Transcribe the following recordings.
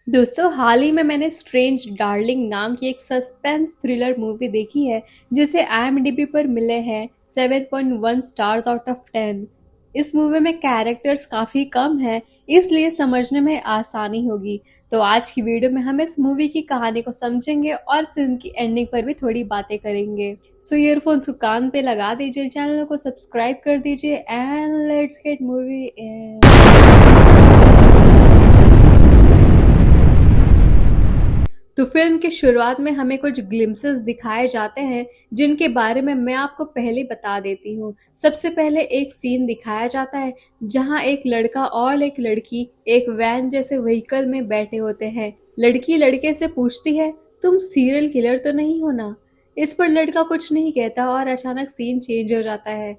दोस्तों हाल ही में मैंने स्ट्रेंज डार्लिंग नाम की एक सस्पेंस थ्रिलर मूवी देखी है जिसे IMDb पर मिले हैं 7.1 स्टार्स आउट ऑफ 10। इस मूवी में कैरेक्टर्स काफी कम हैं, इसलिए समझने में आसानी होगी। तो आज की वीडियो में हम इस मूवी की कहानी को समझेंगे और फिल्म की एंडिंग पर भी थोड़ी बातें करेंगे। सो ईयरफोन्स को कान पे लगा दीजिए, चैनल को सब्सक्राइब कर दीजिए एंड लेट्स गेट मूवी। तो फिल्म की शुरुआत में हमें कुछ ग्लिम्सेस दिखाए जाते हैं जिनके बारे में मैं आपको पहले बता देती हूँ। सबसे पहले एक सीन दिखाया जाता है जहाँ एक लड़का और एक लड़की एक वैन जैसे व्हीकल में बैठे होते हैं। लड़की लड़के से पूछती है, तुम सीरियल किलर तो नहीं हो ना? इस पर लड़का कुछ नहीं कहता और अचानक सीन चेंज हो जाता है।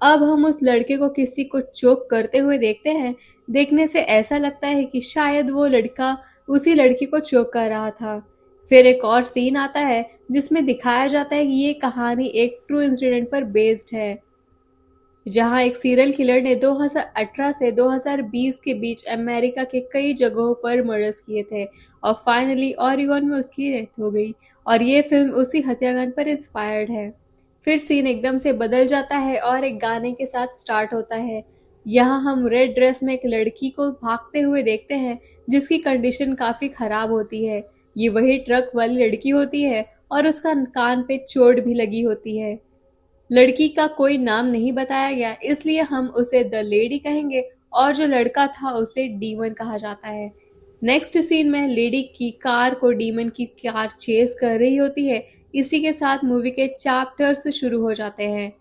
अब हम उस लड़के को किसी को चोक करते हुए देखते हैं। देखने से ऐसा लगता है कि शायद वो लड़का उसी लड़की को चोक कर रहा था। फिर एक और सीन आता है जिसमें दिखाया जाता है कि ये कहानी एक ट्रू इंसिडेंट पर बेस्ड है, जहां एक सीरियल किलर ने 2018 से 2020 के बीच अमेरिका के कई जगहों पर मर्डर्स किए थे और फाइनली ओरेगन में उसकी डेथ हो गई। और ये फिल्म उसी हत्याकांड पर इंस्पायर्ड है। फिर सीन एकदम से बदल जाता है और एक गाने के साथ स्टार्ट होता है। यहाँ हम रेड ड्रेस में एक लड़की को भागते हुए देखते हैं जिसकी कंडीशन काफी खराब होती है। ये वही ट्रक वाली लड़की होती है और उसका कान पे चोट भी लगी होती है। लड़की का कोई नाम नहीं बताया गया, इसलिए हम उसे द लेडी कहेंगे और जो लड़का था उसे डीमन कहा जाता है। नेक्स्ट सीन में लेडी की कार को डीमन की कार चेस कर रही होती है। इसी के साथ मूवी के चैप्टर्स शुरू हो जाते हैं।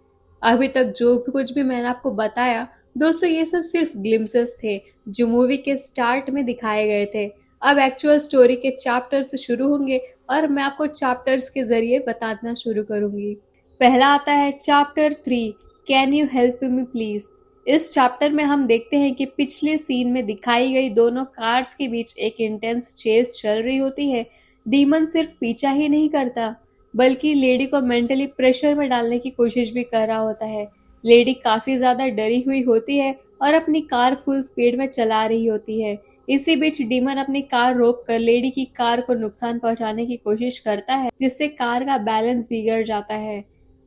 अभी तक जो कुछ भी मैंने आपको बताया दोस्तों, ये सब सिर्फ ग्लिम्सेस थे जो मूवी के स्टार्ट में दिखाए गए थे। अब एक्चुअल स्टोरी के चैप्टर्स शुरू होंगे और मैं आपको चैप्टर्स के जरिए बताना शुरू करूंगी। पहला आता है chapter 3, can you help me please. इस चैप्टर में हम देखते हैं कि पिछले सीन में दिखाई गई दोनों कार्स के बीच एक इंटेंस चेस चल रही होती है। डीमन सिर्फ पीछा ही नहीं करता बल्कि लेडी को मेंटली प्रेशर में डालने की कोशिश भी कर रहा होता है। लेडी काफी ज्यादा डरी हुई होती है और अपनी कार फुल स्पीड में चला रही होती है। इसी बीच डीमन अपनी कार रोक कर लेडी की कार को नुकसान पहुंचाने की कोशिश करता है, जिससे कार का बैलेंस बिगड़ जाता है।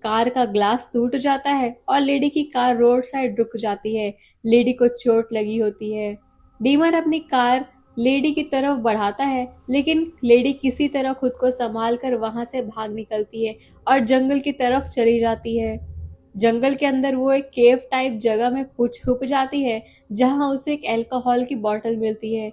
कार का ग्लास टूट जाता है और लेडी की कार रोड साइड रुक जाती है। लेडी को चोट लगी होती है। डीमन अपनी कार लेडी की तरफ बढ़ाता है, लेकिन लेडी किसी तरह खुद को संभाल कर वहां से भाग निकलती है और जंगल की तरफ चली जाती है। जंगल के अंदर वो एक केव टाइप जगह में छुप जाती है जहां उसे एक अल्कोहल की बोतल मिलती है।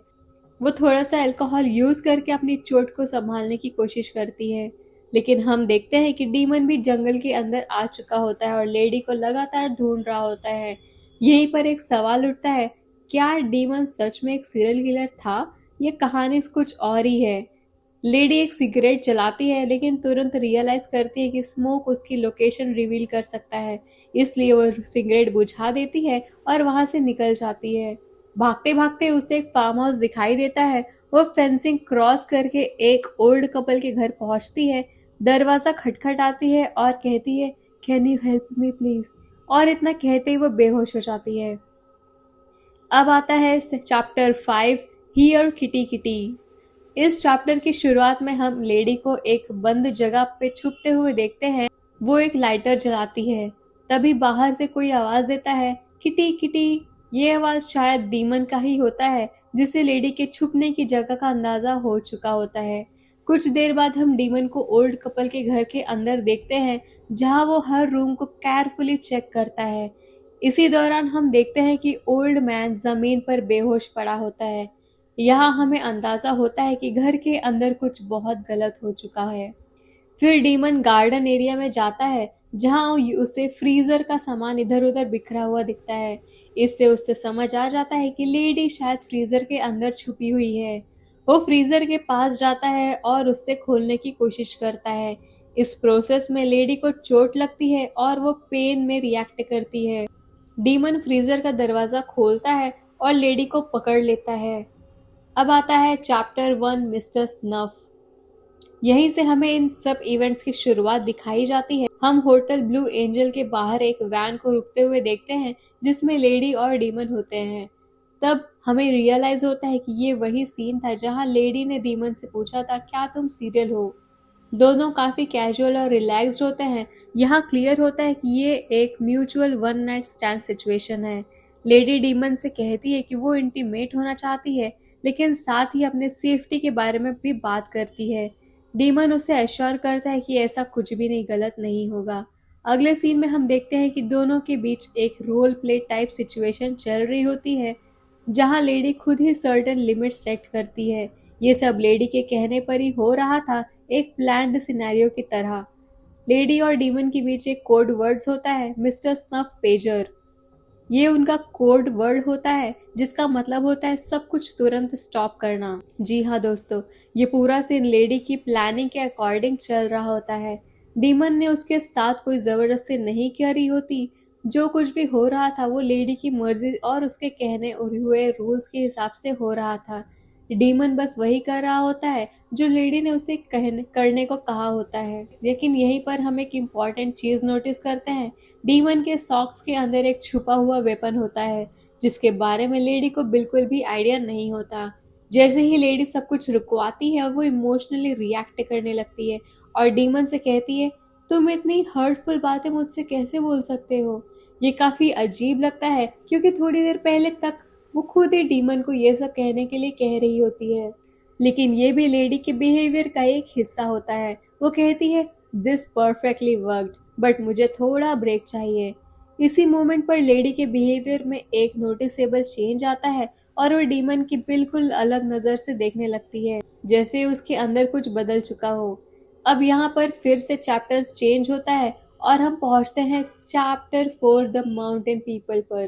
वो थोड़ा सा अल्कोहल यूज करके अपनी चोट को संभालने की कोशिश करती है, लेकिन हम देखते हैं कि डीमन भी जंगल के अंदर आ चुका होता है और लेडी को लगातार ढूंढ रहा होता है। यहीं पर एक सवाल उठता है, क्या डीमन सच में एक सीरियल किलर था या कहानी कुछ और ही है? लेडी एक सिगरेट जलाती है लेकिन तुरंत रियलाइज करती है कि स्मोक उसकी लोकेशन रिवील कर सकता है, इसलिए वो सिगरेट बुझा देती है और वहां से निकल जाती है। भागते भागते उसे एक फार्म हाउस दिखाई देता है। वो फेंसिंग क्रॉस करके एक ओल्ड कपल के घर पहुंचती है। दरवाजा खटखटाती है और कहती है, can you help me please. और इतना कहते ही वो बेहोश हो जाती है। अब आता है चैप्टर 5, हियर किटी किटी। इस चैप्टर की शुरुआत में हम लेडी को एक बंद जगह पे छुपते हुए देखते हैं। वो एक लाइटर जलाती है। तभी बाहर से कोई आवाज देता है, किटी किटी। ये आवाज शायद डीमन का ही होता है, जिसे लेडी के छुपने की जगह का अंदाजा हो चुका होता है। कुछ देर बाद हम डीमन को ओल्ड कपल के घर के अंदर देखते हैं, जहां वो हर रूम को केयरफुली चेक करता है। इसी दौरान हम देखते हैं कि ओल्ड मैन जमीन पर बेहोश पड़ा होता है। यहाँ हमें अंदाजा होता है कि घर के अंदर कुछ बहुत गलत हो चुका है। फिर डीमन गार्डन एरिया में जाता है, जहाँ उसे फ्रीजर का सामान इधर उधर बिखरा हुआ दिखता है। इससे उससे समझ आ जाता है कि लेडी शायद फ्रीजर के अंदर छुपी हुई है। वो फ्रीजर के पास जाता है और उससे खोलने की कोशिश करता है। इस प्रोसेस में लेडी को चोट लगती है और वो पेन में रिएक्ट करती है। डीमन फ्रीजर का दरवाजा खोलता है और लेडी को पकड़ लेता है। अब आता है चैप्टर 1, मिस्टर स्नफ। यहीं से हमें इन सब इवेंट्स की शुरुआत दिखाई जाती है। हम होटल ब्लू एंजल के बाहर एक वैन को रुकते हुए देखते हैं जिसमें लेडी और डीमन होते हैं। तब हमें रियलाइज होता है कि ये वही सीन था जहाँ लेडी ने डीमन से पूछा था, क्या तुम सीरियल हो? दोनों काफी कैजुअल और रिलैक्स्ड होते हैं। यहाँ क्लियर होता है कि ये एक mutual one night stand situation है। लेडी डीमन से कहती है कि वो इंटीमेट होना चाहती है, लेकिन साथ ही अपने सेफ्टी के बारे में भी बात करती है। डीमन उसे एश्योर करता है कि ऐसा कुछ भी नहीं, गलत नहीं होगा। अगले सीन में हम देखते हैं कि दोनों के बीच एक रोल प्ले टाइप सिचुएशन चल रही होती है, जहां लेडी खुद ही सर्टेन लिमिट सेट करती है। ये सब लेडी के कहने पर ही हो रहा था, एक प्लान्ड सिनेरियो की तरह। लेडी और डीमन के बीच एक कोड वर्ड्स होता है, मिस्टर स्नफ पेजर। ये उनका कोड वर्ड होता है जिसका मतलब होता है सब कुछ तुरंत स्टॉप करना। जी हाँ दोस्तों, ये पूरा सीन लेडी की प्लानिंग के अकॉर्डिंग चल रहा होता है। डीमन ने उसके साथ कोई जबरदस्ती नहीं करी होती। जो कुछ भी हो रहा था वो लेडी की मर्जी और उसके कहने और हुए रूल्स के हिसाब से हो रहा था। डीमन बस वही कर रहा होता है जो लेडी ने उसे करने को कहा होता है। लेकिन यहीं पर हम एक इम्पॉर्टेंट चीज नोटिस करते हैं। डीमन के सॉक्स के अंदर एक छुपा हुआ वेपन होता है, जिसके बारे में लेडी को बिल्कुल भी आइडिया नहीं होता। जैसे ही लेडी सब कुछ रुकवाती है, वो इमोशनली रिएक्ट करने लगती है और डीमन से कहती है, तुम इतनी हर्टफुल बातें मुझसे कैसे बोल सकते हो? ये काफी अजीब लगता है क्योंकि थोड़ी देर पहले तक वो खुद ही डीमन को ये सब कहने के लिए कह रही होती है। लेकिन ये भी लेडी के बिहेवियर का एक हिस्सा होता है। वो कहती है, दिस परफेक्टली वर्कड, बट मुझे थोड़ा ब्रेक चाहिए। इसी मोमेंट पर लेडी के बिहेवियर में एक नोटिसेबल चेंज आता है और वो डीमन की बिल्कुल अलग नजर से देखने लगती है, जैसे उसके अंदर कुछ बदल चुका हो। अब यहाँ पर फिर से चैप्टर्स चेंज होता है और हम पहुंचते हैं चैप्टर 4 द माउंटेन पीपल पर।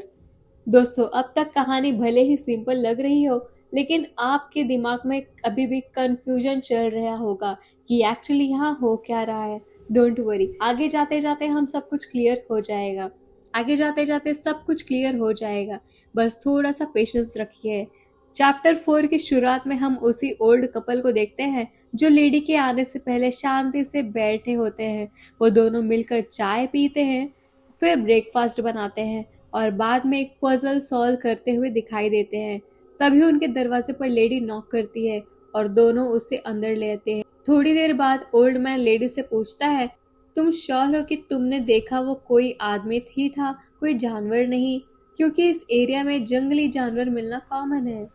दोस्तों, अब तक कहानी भले ही सिंपल लग रही हो, लेकिन आपके दिमाग में अभी भी कंफ्यूजन चल रहा होगा कि एक्चुअली यहाँ हो क्या रहा है। डोंट वरी, आगे जाते जाते हम सब कुछ क्लियर हो जाएगा। आगे जाते जाते सब कुछ क्लियर हो जाएगा, बस थोड़ा सा पेशेंस रखिए। चैप्टर 4 की शुरुआत में हम उसी ओल्ड कपल को देखते हैं जो लेडी के आने से पहले शांति से बैठे होते हैं। वो दोनों मिलकर चाय पीते हैं, फिर ब्रेकफास्ट बनाते हैं और बाद में एक पजल सॉल्व करते हुए दिखाई देते हैं। तभी उनके दरवाजे पर लेडी नॉक करती है और दोनों उसे अंदर लेते हैं। थोड़ी देर बाद ओल्ड मैन लेडी से पूछता है, तुम श्योर हो कि तुमने देखा वो कोई आदमी ही था, कोई जानवर नहीं? क्योंकि इस एरिया में जंगली जानवर मिलना कॉमन है।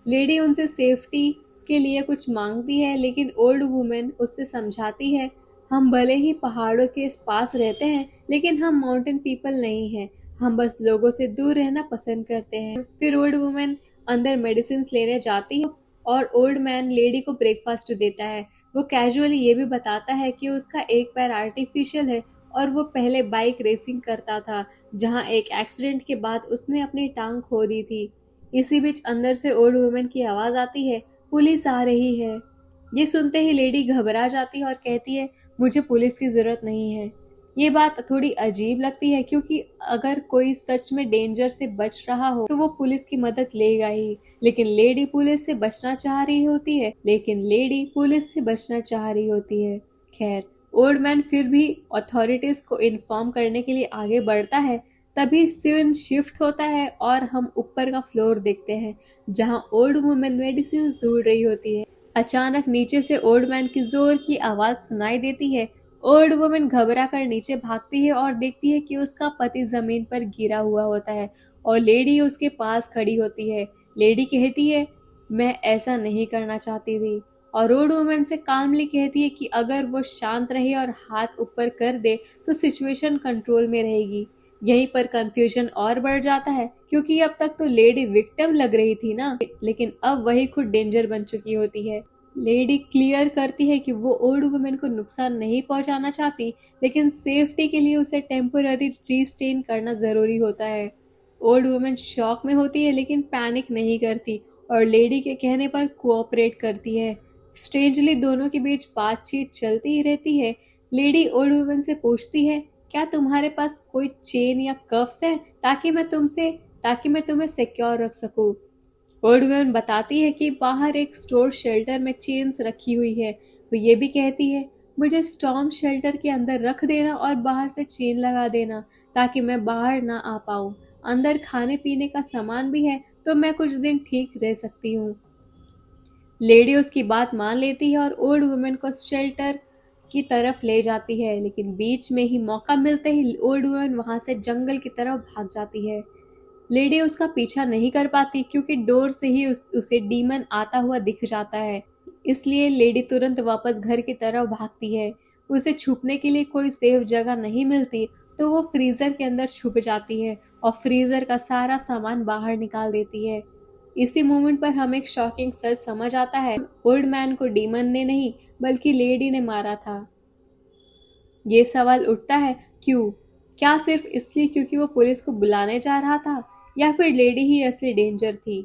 लेडी उनसे सेफ्टी के लिए कुछ मांगती है, लेकिन ओल्ड वुमेन उससे समझाती है, हम भले ही पहाड़ों के पास रहते हैं, लेकिन हम माउंटेन पीपल नहीं हैं। हम बस लोगों से दूर रहना पसंद करते हैं। फिर ओल्ड वुमेन अंदर मेडिसिन लेने जाती है और ओल्ड मैन लेडी को ब्रेकफास्ट देता है। वो कैजुअली ये भी बताता है कि उसका एक पैर आर्टिफिशियल है और वो पहले बाइक रेसिंग करता था, जहाँ एक एक्सीडेंट के बाद उसने अपनी टांग खो दी थी। इसी बीच अंदर से ओल्ड वुमेन की आवाज आती है, पुलिस आ रही है। ये सुनते ही लेडी घबरा जाती है और कहती है, मुझे पुलिस की जरूरत नहीं है। ये बात थोड़ी अजीब लगती है क्योंकि अगर कोई सच में डेंजर से बच रहा हो तो वो पुलिस की मदद लेगा ही। लेकिन लेडी पुलिस से बचना चाह रही होती है। खैर, ओल्ड मैन फिर भी अथॉरिटीज को इन्फॉर्म करने के लिए आगे बढ़ता है। तभी सीन शिफ्ट होता है और हम ऊपर का फ्लोर देखते हैं, जहां ओल्ड वुमेन मेडिसिन ढूंढ रही होती है। अचानक नीचे से ओल्ड मैन की जोर की आवाज सुनाई देती है। ओल्ड वुमेन घबरा कर नीचे भागती है और देखती है कि उसका पति जमीन पर गिरा हुआ होता है और लेडी उसके पास खड़ी होती है। लेडी कहती है, मैं ऐसा नहीं करना चाहती थी, और ओल्ड वुमेन से कामली कहती है कि अगर वो शांत रहे और हाथ ऊपर कर दे तो सिचुएशन कंट्रोल में रहेगी। यहीं पर कंफ्यूजन और बढ़ जाता है क्योंकि अब तक तो लेडी विक्टिम लग रही थी ना, लेकिन अब वही खुद डेंजर बन चुकी होती है। लेडी क्लियर करती है कि वो ओल्ड वुमेन को नुकसान नहीं पहुंचाना चाहती, लेकिन सेफ्टी के लिए उसे टेम्पोररी रिस्टेन करना जरूरी होता है। ओल्ड वुमेन शॉक में होती है लेकिन पैनिक नहीं करती और लेडी के कहने पर कोऑपरेट करती है। स्ट्रेंजली दोनों के बीच बातचीत चलती ही रहती है। लेडी ओल्ड वुमेन से पूछती है, क्या तुम्हारे पास कोई चेन या कफ्स है ताकि मैं तुम्हें सिक्योर रख सकूं? ओल्ड वुमेन बताती है कि बाहर एक स्टोर शेल्टर में चेन्स रखी हुई है। वो ये भी कहती है, मुझे स्टॉर्म शेल्टर के अंदर रख देना और बाहर से चेन लगा देना ताकि मैं बाहर ना आ पाऊं। अंदर खाने पीने का सामान भी है, तो मैं कुछ दिन ठीक रह सकती हूँ। लेडी उसकी बात मान लेती है और ओल्ड वुमेन को शेल्टर की तरफ ले जाती है, लेकिन बीच में ही मौका मिलते ही ओल्ड वुमेन वहां से जंगल की तरफ भाग जाती है। लेडी उसका पीछा नहीं कर पाती क्योंकि डोर से ही उसे डीमन आता हुआ दिख जाता है। इसलिए लेडी तुरंत वापस घर की तरफ भागती है। उसे छुपने के लिए कोई सेफ जगह नहीं मिलती, तो वो फ्रीजर के अंदर छुप जाती है और फ्रीजर का सारा सामान बाहर निकाल देती है। इसी मोमेंट पर हमें एक शॉकिंग सच समझ आता है। ओल्ड मैन को डीमन ने नहीं बल्कि लेडी ने मारा था। ये सवाल उठता है, क्यों? क्या सिर्फ इसलिए क्योंकि वो पुलिस को बुलाने जा रहा था, या फिर लेडी ही असली डेंजर थी?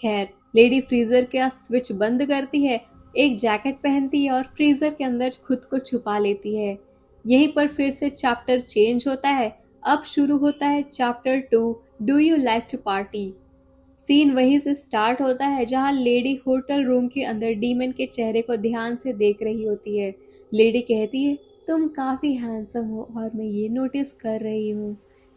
खैर, लेडी फ्रीजर का स्विच बंद करती है, एक जैकेट पहनती है और फ्रीजर के अंदर खुद को छुपा लेती है। यहीं पर फिर से चैप्टर चेंज होता है। अब शुरू होता है chapter 2, do you like to party. Scene वहीं से स्टार्ट होता है जहां लेडी होटल रूम के अंदर डीमन के चेहरे को ध्यान से देख रही होती है। लेडी कहती है, तुम काफी हैंडसम हो और मैं ये नोटिस कर रही हूँ।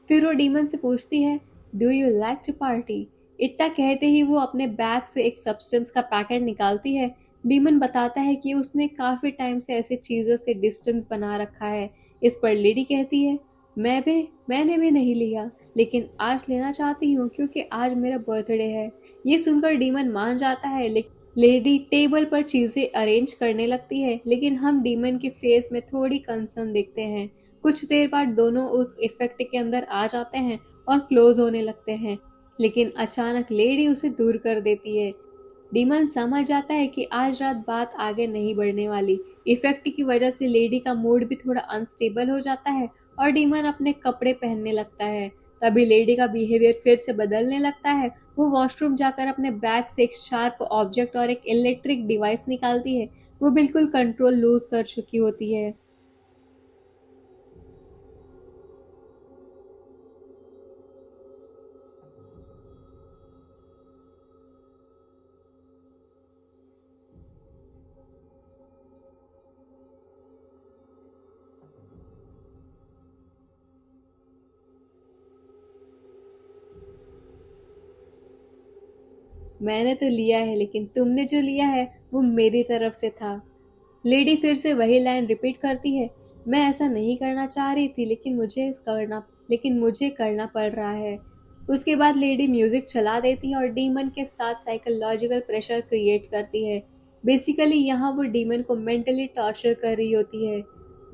फिर वो डीमन से पूछती है, do you like to party. इतना कहते ही वो अपने बैग से एक सब्सटेंस का पैकेट निकालती है। डीमन बताता है कि उसने काफी टाइम से ऐसी चीजों से डिस्टेंस बना रखा है। इस पर लेडी कहती है, मैंने भी नहीं लिया, लेकिन आज लेना चाहती हूँ क्योंकि आज मेरा बर्थडे है। ये सुनकर डीमन मान जाता है। लेडी टेबल पर चीजें अरेंज करने लगती है, लेकिन हम डीमन के फेस में थोड़ी कंसर्न देखते हैं। कुछ देर बाद दोनों उस इफेक्ट के अंदर आ जाते हैं और क्लोज होने लगते हैं, लेकिन अचानक लेडी उसे दूर कर देती है। डीमन समझ जाता है कि आज रात बात आगे नहीं बढ़ने वाली। इफेक्ट की वजह से लेडी का मूड भी थोड़ा अनस्टेबल हो जाता है और डीमन अपने कपड़े पहनने लगता है। तभी लेडी का बिहेवियर फिर से बदलने लगता है। वो वॉशरूम जाकर अपने बैग से एक शार्प ऑब्जेक्ट और एक इलेक्ट्रिक डिवाइस निकालती है। वो बिल्कुल कंट्रोल लूज कर चुकी होती है। मैंने तो लिया है, लेकिन तुमने जो लिया है वो मेरी तरफ से था। लेडी फिर से वही लाइन रिपीट करती है, मैं ऐसा नहीं करना चाह रही थी, लेकिन मुझे करना पड़ रहा है। उसके बाद लेडी म्यूजिक चला देती है और डीमन के साथ साइकोलॉजिकल प्रेशर क्रिएट करती है। बेसिकली यहाँ वो डीमन को मेंटली टॉर्चर कर रही होती है।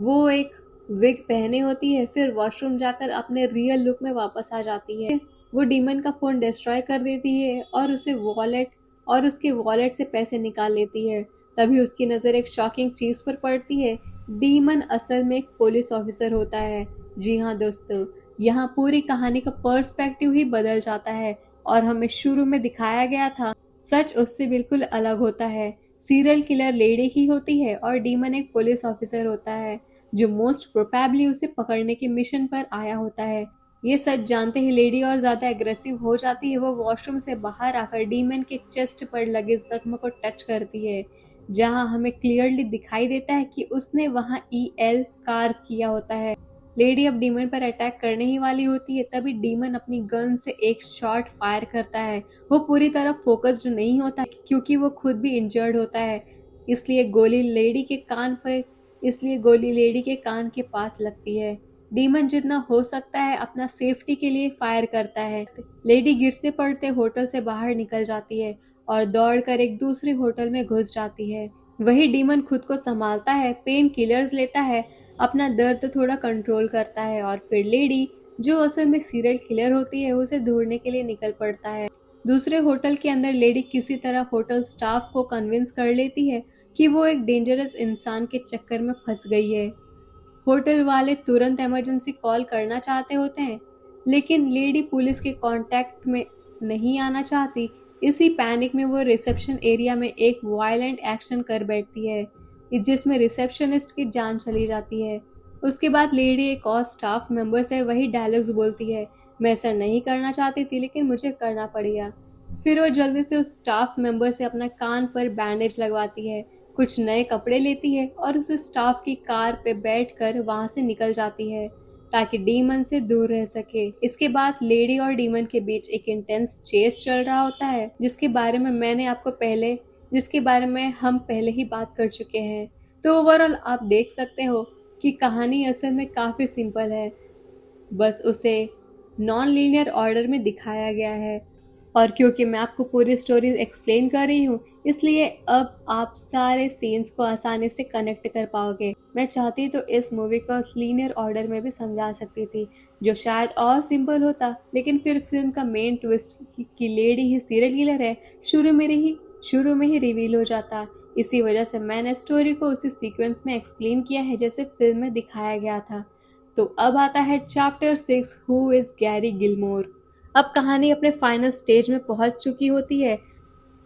वो एक विग पहने होती है, फिर वॉशरूम जाकर अपने रियल लुक में वापस आ जाती है। वो डीमन का फोन डिस्ट्रॉय कर देती है और उसके वॉलेट से पैसे निकाल लेती है। तभी उसकी नज़र एक शॉकिंग चीज पर पड़ती है। डीमन असल में एक पुलिस ऑफिसर होता है। जी हाँ दोस्तों, यहाँ पूरी कहानी का पर्सपेक्टिव ही बदल जाता है और हमें शुरू में दिखाया गया था सच उससे बिल्कुल अलग होता है। सीरियल किलर लेडी ही होती है और डीमन एक पुलिस ऑफिसर होता है जो मोस्ट प्रोबेबली उसे पकड़ने के मिशन पर आया होता है। ये सच जानते ही लेडी और ज्यादा एग्रेसिव हो जाती है। वो वॉशरूम से बाहर आकर डीमन के चेस्ट पर लगे जख्म को टच करती है, जहां हमें क्लियरली दिखाई देता है कि उसने वहां EL कार्व किया होता है। लेडी अब डीमन पर अटैक करने ही वाली होती है, तभी डीमन अपनी गन से एक शॉट फायर करता है। वो पूरी तरह फोकस्ड नहीं होता क्योंकि वो खुद भी इंजर्ड होता है, इसलिए गोली लेडी के कान के पास लगती है। डीमन जितना हो सकता है अपना सेफ्टी के लिए फायर करता है। लेडी गिरते पड़ते होटल से बाहर निकल जाती है और दौड़कर एक दूसरे होटल में घुस जाती है। वही डीमन खुद को संभालता है, पेन किलर्स लेता है, अपना दर्द थोड़ा कंट्रोल करता है और फिर लेडी, जो असल में सीरियल किलर होती है, उसे ढूंढने के लिए निकल पड़ता है। दूसरे होटल के अंदर लेडी किसी तरह होटल स्टाफ को कन्विंस कर लेती है कि वो एक डेंजरस इंसान के चक्कर में फंस गई है। होटल वाले तुरंत इमरजेंसी कॉल करना चाहते होते हैं, लेकिन लेडी पुलिस के कांटेक्ट में नहीं आना चाहती। इसी पैनिक में वो रिसेप्शन एरिया में एक वायलेंट एक्शन कर बैठती है, जिसमें रिसेप्शनिस्ट की जान चली जाती है। उसके बाद लेडी एक और स्टाफ मेंबर से वही डायलॉग्स बोलती है, मैं ऐसा नहीं करना चाहती थी लेकिन मुझे करना पड़ेगा। फिर वो जल्दी से उस स्टाफ मेंबर से अपना कान पर बैंडेज लगवाती है, कुछ नए कपड़े लेती है और उसे स्टाफ की कार पे बैठकर वहां से निकल जाती है। ताकि डीमन से दूर रह सके। इसके बाद लेडी और डीमन के बीच एक इंटेंस चेस चल रहा होता है, जिसके बारे में हम पहले ही बात कर चुके हैं। तो ओवरऑल आप देख सकते हो कि कहानी असल में काफी सिंपल है, बस उसे नॉन लीनियर ऑर्डर में दिखाया गया है। और क्योंकि मैं आपको पूरी स्टोरी एक्सप्लेन कर रही हूँ, इसलिए अब आप सारे सीन्स को आसानी से कनेक्ट कर पाओगे। मैं चाहती तो इस मूवी को लीनियर ऑर्डर में भी समझा सकती थी, जो शायद और सिंपल होता, लेकिन फिर फिल्म का मेन ट्विस्ट कि लेडी ही सीरियल किलर है शुरू में ही रिवील हो जाता। इसी वजह से मैंने स्टोरी को उसी सीक्वेंस में एक्सप्लेन किया है जैसे फिल्म में दिखाया गया था। तो अब आता है chapter 6, who is Gary Gilmore. अब कहानी अपने फाइनल स्टेज में पहुंच चुकी होती है।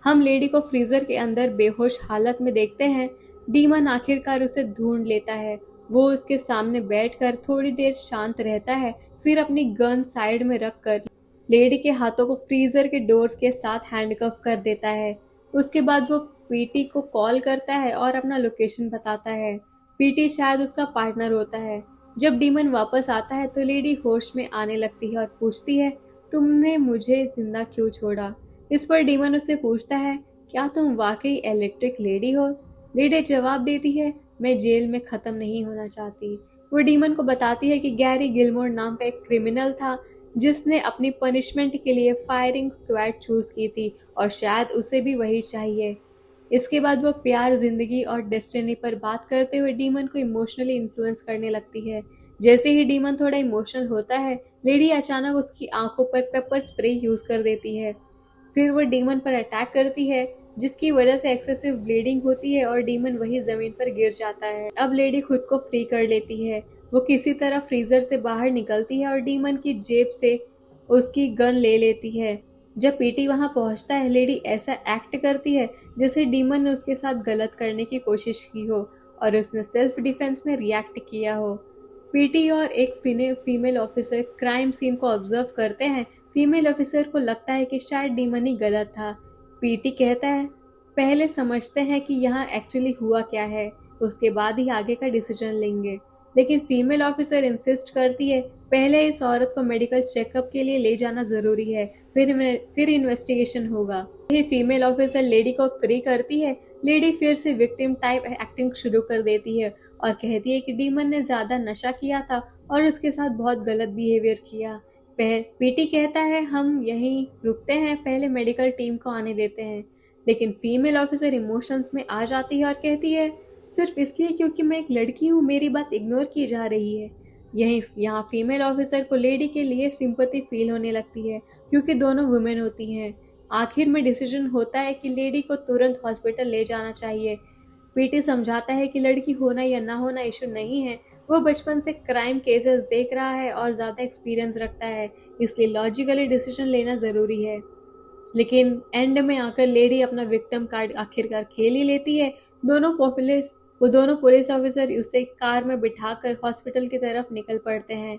हम लेडी को फ्रीजर के अंदर बेहोश हालत में देखते हैं। डीमन आखिरकार उसे ढूंढ लेता है। वो उसके सामने बैठकर थोड़ी देर शांत रहता है, फिर अपनी गन साइड में रखकर लेडी के हाथों को फ्रीजर के डोर के साथ हैंडकफ कर देता है। उसके बाद वो पीटी को कॉल करता है और अपना लोकेशन बताता है। पीटी शायद उसका पार्टनर होता है। जब डीमन वापस आता है तो लेडी होश में आने लगती है और पूछती है, तुमने मुझे जिंदा क्यों छोड़ा? इस पर डीमन उससे पूछता है, क्या तुम वाकई इलेक्ट्रिक लेडी हो? लेडी जवाब देती है, मैं जेल में खत्म नहीं होना चाहती। वो डीमन को बताती है कि गैरी गिलमोर नाम का एक क्रिमिनल था जिसने अपनी पनिशमेंट के लिए फायरिंग स्क्वाड चूज की थी और शायद उसे भी वही चाहिए। इसके बाद वो प्यार, जिंदगी और डेस्टिनी पर बात करते हुए डीमन को इमोशनली इन्फ्लुएंस करने लगती है। जैसे ही डीमन थोड़ा इमोशनल होता है, लेडी अचानक उसकी आंखों पर पेपर स्प्रे यूज कर देती है। फिर वो डीमन पर अटैक करती है, जिसकी वजह से एक्सेसिव ब्लीडिंग होती है और डीमन वही जमीन पर गिर जाता है। अब लेडी खुद को फ्री कर लेती है। वो किसी तरह फ्रीजर से बाहर निकलती है और डीमन की जेब से उसकी गन ले लेती है। जब पीटी वहां पहुंचता है, लेडी ऐसा एक्ट करती है जैसे डीमन ने उसके साथ गलत करने की कोशिश की हो और उसने सेल्फ डिफेंस में रिएक्ट किया हो। पीटी और एक फीमेल ऑफिसर क्राइम सीन को ऑब्जर्व करते हैं। फीमेल ऑफिसर को लगता है कि शायद डीमन ही गलत था। पीटी कहता है, पहले समझते हैं कि यहाँ एक्चुअली हुआ क्या है, उसके बाद ही आगे का डिसीजन लेंगे। लेकिन फीमेल ऑफिसर इंसिस्ट करती है, पहले इस औरत को मेडिकल चेकअप के लिए ले जाना जरूरी है, फिर इन्वेस्टिगेशन होगा। ये फीमेल ऑफिसर लेडी को फ्री करती है। लेडी फिर से विक्टिम टाइप एक्टिंग शुरू कर देती है और कहती है कि डीमन ने ज्यादा नशा किया था और उसके साथ बहुत गलत बिहेवियर किया। पीटी कहता है, हम यहीं रुकते हैं, पहले मेडिकल टीम को आने देते हैं। लेकिन फीमेल ऑफिसर इमोशंस में आ जाती है और कहती है, सिर्फ इसलिए क्योंकि मैं एक लड़की हूँ मेरी बात इग्नोर की जा रही है। यहाँ फीमेल ऑफिसर को लेडी के लिए सिंपैथी फील होने लगती है, क्योंकि दोनों वुमेन होती हैं। आखिर में डिसीजन होता है कि लेडी को तुरंत हॉस्पिटल ले जाना चाहिए। पीटी समझाता है कि लड़की होना या ना होना इशू नहीं है, वो बचपन से क्राइम केसेस देख रहा है और ज्यादा एक्सपीरियंस रखता है, इसलिए लॉजिकली डिसीजन लेना जरूरी है। लेकिन एंड में आकर लेडी अपना विक्टिम कार्ड आखिरकार खेल ही लेती है। दोनों पुलिस ऑफिसर उसे कार में बिठाकर हॉस्पिटल की तरफ निकल पड़ते हैं।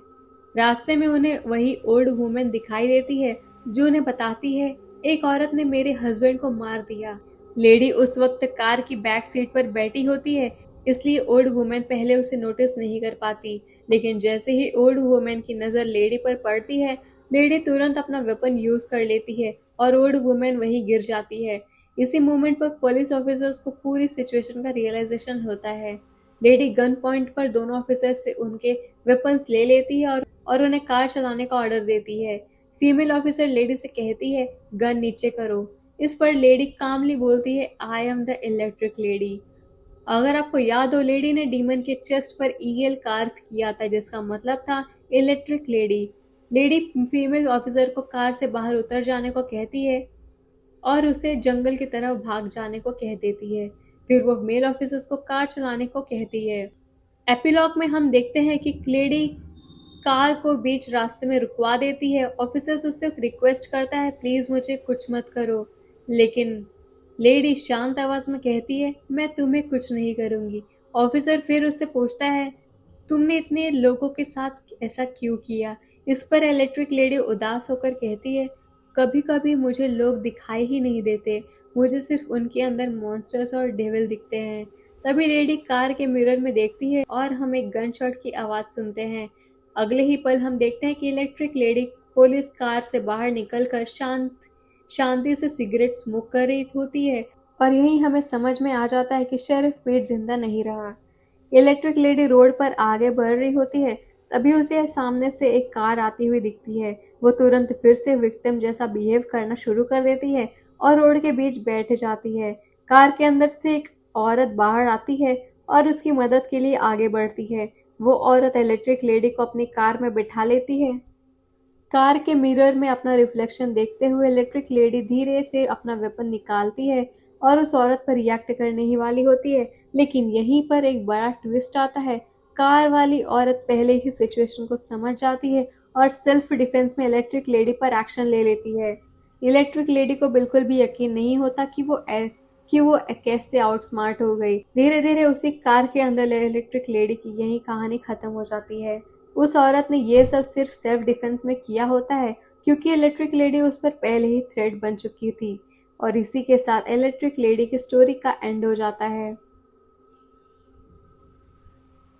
रास्ते में उन्हें वही ओल्ड वुमेन दिखाई देती है जो उन्हें बताती है, एक औरत ने मेरे हस्बैंड को मार दिया। लेडी उस वक्त कार की बैक सीट पर बैठी होती है, इसलिए ओल्ड वुमेन पहले उसे नोटिस नहीं कर पाती। लेकिन जैसे ही ओल्ड वुमेन की नजर लेडी पर पड़ती है, लेडी तुरंत अपना वेपन यूज कर लेती है और ओल्ड वुमेन वहीं गिर जाती है। इसी मोमेंट पर पुलिस ऑफिसर्स को पूरी सिचुएशन का रियलाइजेशन होता है। लेडी गन पॉइंट पर दोनों ऑफिसर्स से उनके वेपन्स ले लेती है और उन्हें कार चलाने का ऑर्डर देती है। फीमेल ऑफिसर लेडी से कहती है, गन नीचे करो। इस पर लेडी कामली बोलती है, I am the electric lady. अगर आपको याद हो, लेडी ने डीमन के चेस्ट पर ईएल कार्व किया था, जिसका मतलब था electric lady. Lady female officer को कार से बाहर उतर जाने को कहती है और उसे जंगल की तरफ भाग जाने को कह देती है। फिर वो मेल ऑफिसर्स को कार चलाने को कहती है। एपिलॉग में हम देखते हैं कि लेडी कार को बीच रास्ते में रुकवा देती है। ऑफिसर्स उससे रिक्वेस्ट करता है, प्लीज मुझे कुछ मत करो, लेकिन लेडी शांत आवाज में कहती है, मैं तुम्हें कुछ नहीं करूंगी। ऑफिसर फिर उससे पूछता है, तुमने इतने लोगों के साथ ऐसा क्यों किया? इस पर इलेक्ट्रिक लेडी उदास होकर कहती है, कभी कभी मुझे लोग दिखाई ही नहीं देते, मुझे सिर्फ उनके अंदर मॉन्स्टर्स और डेविल दिखते हैं। तभी लेडी कार के मिरर में देखती है और हम एक गन शॉट की आवाज सुनते हैं। अगले ही पल हम देखते हैं कि इलेक्ट्रिक लेडी पुलिस कार से बाहर निकलकर शांति से सिगरेट स्मोक कर रही होती है और यही हमें समझ में आ जाता है कि शेरिफ पीट जिंदा नहीं रहा। इलेक्ट्रिक लेडी रोड पर आगे बढ़ रही होती है, तभी उसे सामने से एक कार आती हुई दिखती है। वो तुरंत फिर से विक्टिम जैसा बिहेव करना शुरू कर देती है और रोड के बीच बैठ जाती है। कार के अंदर से एक औरत बाहर आती है और उसकी मदद के लिए आगे बढ़ती है। वो औरत इलेक्ट्रिक लेडी को अपनी कार में बिठा लेती है। कार के मिरर में अपना रिफ्लेक्शन देखते हुए इलेक्ट्रिक लेडी धीरे से अपना वेपन निकालती है और उस औरत पर रिएक्ट करने ही वाली होती है, लेकिन यहीं पर एक बड़ा ट्विस्ट आता है। कार वाली औरत पहले ही सिचुएशन को समझ जाती है और सेल्फ डिफेंस में इलेक्ट्रिक लेडी पर एक्शन ले लेती है। इलेक्ट्रिक लेडी को बिल्कुल भी यकीन नहीं होता कि वो कैसे आउटस्मार्ट हो गई। धीरे धीरे उसी कार के अंदर इलेक्ट्रिक लेडी की यही कहानी खत्म हो जाती है। उस औरत ने ये सब सिर्फ सेल्फ डिफेंस में किया होता है क्योंकि इलेक्ट्रिक लेडी उस पर पहले ही थ्रेट बन चुकी थी। और इसी के साथ इलेक्ट्रिक लेडी की स्टोरी का एंड हो जाता है।